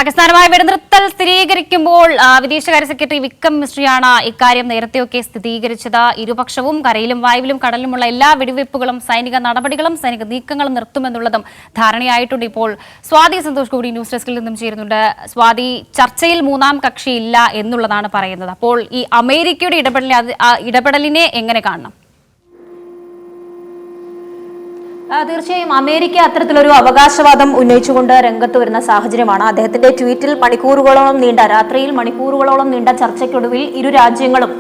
പാകിസ്ഥാനുമായി വെടിനിർത്തൽ സ്ഥിരീകരിക്കുമ്പോൾ വിദേശകാര്യ സെക്രട്ടറി വിക്രം മിശ്രിയാണ് ഇക്കാര്യം നേരത്തെയൊക്കെ സ്ഥിരീകരിച്ചത്. ഇരുപക്ഷവും കരയിലും വായുവിലും കടലിലുമുള്ള എല്ലാ വെടിവയ്പ്പുകളും സൈനിക നടപടികളും സൈനിക നീക്കങ്ങളും നിർത്തുമെന്നുള്ളതും ധാരണയായിട്ടുണ്ട്. ഇപ്പോൾ സ്വാതി സന്തോഷ് കൂടി ന്യൂസ് ഡെസ്കിൽ നിന്നും ചേരുന്നുണ്ട്. സ്വാതി, ചർച്ചയിൽ മൂന്നാം കക്ഷിയില്ല എന്നുള്ളതാണ് പറയുന്നത്. അപ്പോൾ ഈ അമേരിക്കയുടെ ഇടപെടലിനെ എങ്ങനെ കാണണം? തീർച്ചയായും അമേരിക്ക അത്തരത്തിലൊരു അവകാശവാദം ഉന്നയിച്ചുകൊണ്ട് രംഗത്ത് വരുന്ന സാഹചര്യമാണ്. അദ്ദേഹത്തിന്റെ ട്വീറ്റിൽ രാത്രിയിൽ മണിക്കൂറുകളോളം നീണ്ട ചർച്ചയ്ക്കൊടുവിൽ ഇരു രാജ്യങ്ങളും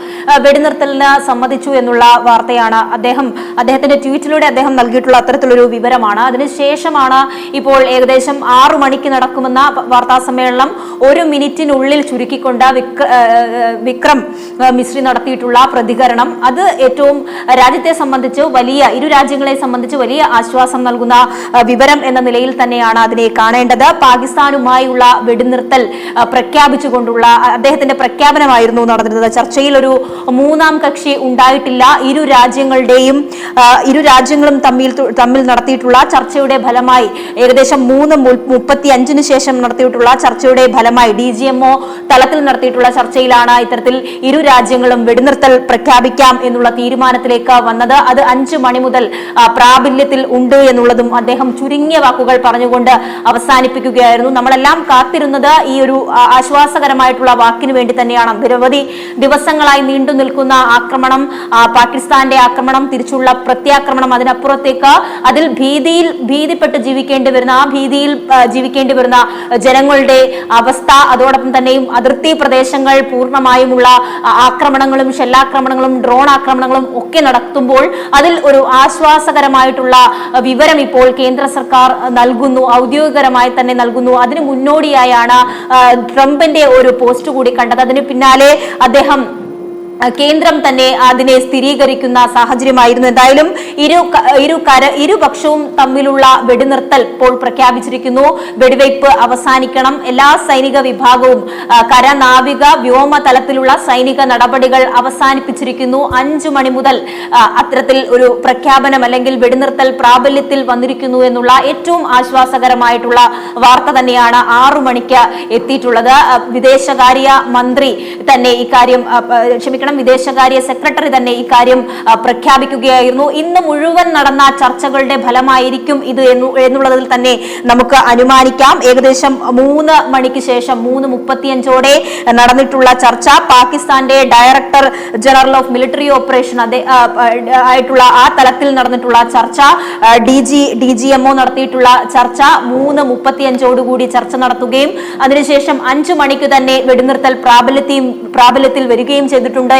വെടിനിർത്തലിന് സമ്മതിച്ചു എന്നുള്ള വാർത്തയാണ് അദ്ദേഹത്തിന്റെ ട്വീറ്റിലൂടെ അദ്ദേഹം നൽകിയിട്ടുള്ള അത്തരത്തിലൊരു വിവരമാണ്. അതിനുശേഷമാണ് ഇപ്പോൾ ഏകദേശം 6 മണിക്ക് നടക്കുമെന്ന വാർത്താ സമ്മേളനം 1 മിനിറ്റിനുള്ളിൽ ചുരുക്കിക്കൊണ്ട് വിക്രം മിശ്രി നടത്തിയിട്ടുള്ള പ്രതികരണം. അത് ഏറ്റവും രാജ്യത്തെ സംബന്ധിച്ച് ഇരു രാജ്യങ്ങളെ സംബന്ധിച്ച് വലിയ ആശ്വാസം നൽകുന്ന വിവരം എന്ന നിലയിൽ തന്നെയാണ് അതിനെ കാണേണ്ടത്. പാകിസ്ഥാനുമായുള്ള വെടിനിർത്തൽ പ്രഖ്യാപിച്ചുകൊണ്ടുള്ള അദ്ദേഹത്തിന്റെ പ്രഖ്യാപനമായിരുന്നു നടന്നിരുന്നത്. ചർച്ചയിൽ ഒരു മൂന്നാം കക്ഷി ഉണ്ടായിട്ടില്ല. ഇരു രാജ്യങ്ങളും തമ്മിൽ നടത്തിയിട്ടുള്ള ചർച്ചയുടെ ഫലമായി ഏകദേശം 3:35 ശേഷം നടത്തിയിട്ടുള്ള ചർച്ചയുടെ ഫലമായി DGMO തലത്തിൽ നടത്തിയിട്ടുള്ള ചർച്ചയിലാണ് ഇത്തരത്തിൽ ഇരു രാജ്യങ്ങളും വെടിനിർത്തൽ പ്രഖ്യാപിക്കാം എന്നുള്ള തീരുമാനത്തിലേക്ക് വന്നത്. അത് 5 മണി മുതൽ പ്രാബല്യത്തിൽ ഉണ്ട് എന്നുള്ളതും അദ്ദേഹം ചുരുങ്ങിയ വാക്കുകൾ പറഞ്ഞുകൊണ്ട് അവസാനിപ്പിക്കുകയായിരുന്നു. നമ്മളെല്ലാം കാത്തിരുന്നത് ഈ ഒരു ആശ്വാസകരമായിട്ടുള്ള വാക്കിന് വേണ്ടി തന്നെയാണ്. നിരവധി ദിവസങ്ങളായി നീണ്ടു നിൽക്കുന്ന ആക്രമണം, പാകിസ്ഥാന്റെ ആക്രമണം, തിരിച്ചുള്ള പ്രത്യാക്രമണം, അതിനപ്പുറത്തേക്ക് അതിൽ ഭീതിപ്പെട്ട് ജീവിക്കേണ്ടി വരുന്ന ഭീതിയിൽ ജീവിക്കേണ്ടി വരുന്ന ജനങ്ങളുടെ അവസ്ഥ, അതോടൊപ്പം തന്നെയും അതിർത്തി പ്രദേശങ്ങൾ പൂർണ്ണമായുമുള്ള ആക്രമണങ്ങളും ഷെല്ലാക്രമണങ്ങളും ഡ്രോൺ ആക്രമണങ്ങളും ഒക്കെ നടത്തുമ്പോൾ അതിൽ ഒരു ആശ്വാസകരമായിട്ടുള്ള വിവരം ഇപ്പോൾ കേന്ദ്ര സർക്കാർ നൽകുന്നു, ഔദ്യോഗികരമായി തന്നെ നൽകുന്നു. അതിന് മുന്നോടിയായാണ് ട്രംപിന്റെ ഒരു പോസ്റ്റ് കൂടി കണ്ടത്. അതിന് പിന്നാലെ കേന്ദ്രം തന്നെ അതിനെ സ്ഥിരീകരിക്കുന്ന സാഹചര്യമായിരുന്നു. എന്തായാലും ഇരുപക്ഷവും തമ്മിലുള്ള വെടിനിർത്തൽ ഇപ്പോൾ പ്രഖ്യാപിച്ചിരിക്കുന്നു. വെടിവയ്പ് അവസാനിക്കണം. എല്ലാ സൈനിക വിഭാഗവും കര, നാവിക, വ്യോമ തലത്തിലുള്ള സൈനിക നടപടികൾ അവസാനിപ്പിച്ചിരിക്കുന്നു. 5 മണി മുതൽ അത്തരത്തിൽ ഒരു പ്രഖ്യാപനം അല്ലെങ്കിൽ വെടിനിർത്തൽ പ്രാബല്യത്തിൽ വന്നിരിക്കുന്നു എന്നുള്ള ഏറ്റവും ആശ്വാസകരമായിട്ടുള്ള വാർത്ത തന്നെയാണ് 6 മണിക്ക് എത്തിയിട്ടുള്ളത്. വിദേശകാര്യ മന്ത്രി തന്നെ ഇക്കാര്യം വിദേശകാര്യ സെക്രട്ടറി തന്നെ ഇക്കാര്യം പ്രഖ്യാപിക്കുകയായിരുന്നു. ഇന്ന് മുഴുവൻ നടന്ന ചർച്ചകളുടെ ഫലമായിരിക്കും ഇത് എന്നുള്ളതിൽ തന്നെ നമുക്ക് അനുമാനിക്കാം. ഏകദേശം 3 മണിക്ക് ശേഷം 3:35 നടന്നിട്ടുള്ള ചർച്ച, പാകിസ്ഥാന്റെ director general of military operation ആയിട്ടുള്ള ആ തലത്തിൽ നടന്നിട്ടുള്ള ചർച്ച, DGMO നടത്തിയിട്ടുള്ള ചർച്ച 3:35 ചർച്ച നടത്തുകയും അതിനുശേഷം 5 മണിക്ക് തന്നെ വെടിനിർത്തൽ പ്രാബല്യത്തിൽ വരികയും ചെയ്തിട്ടുണ്ട്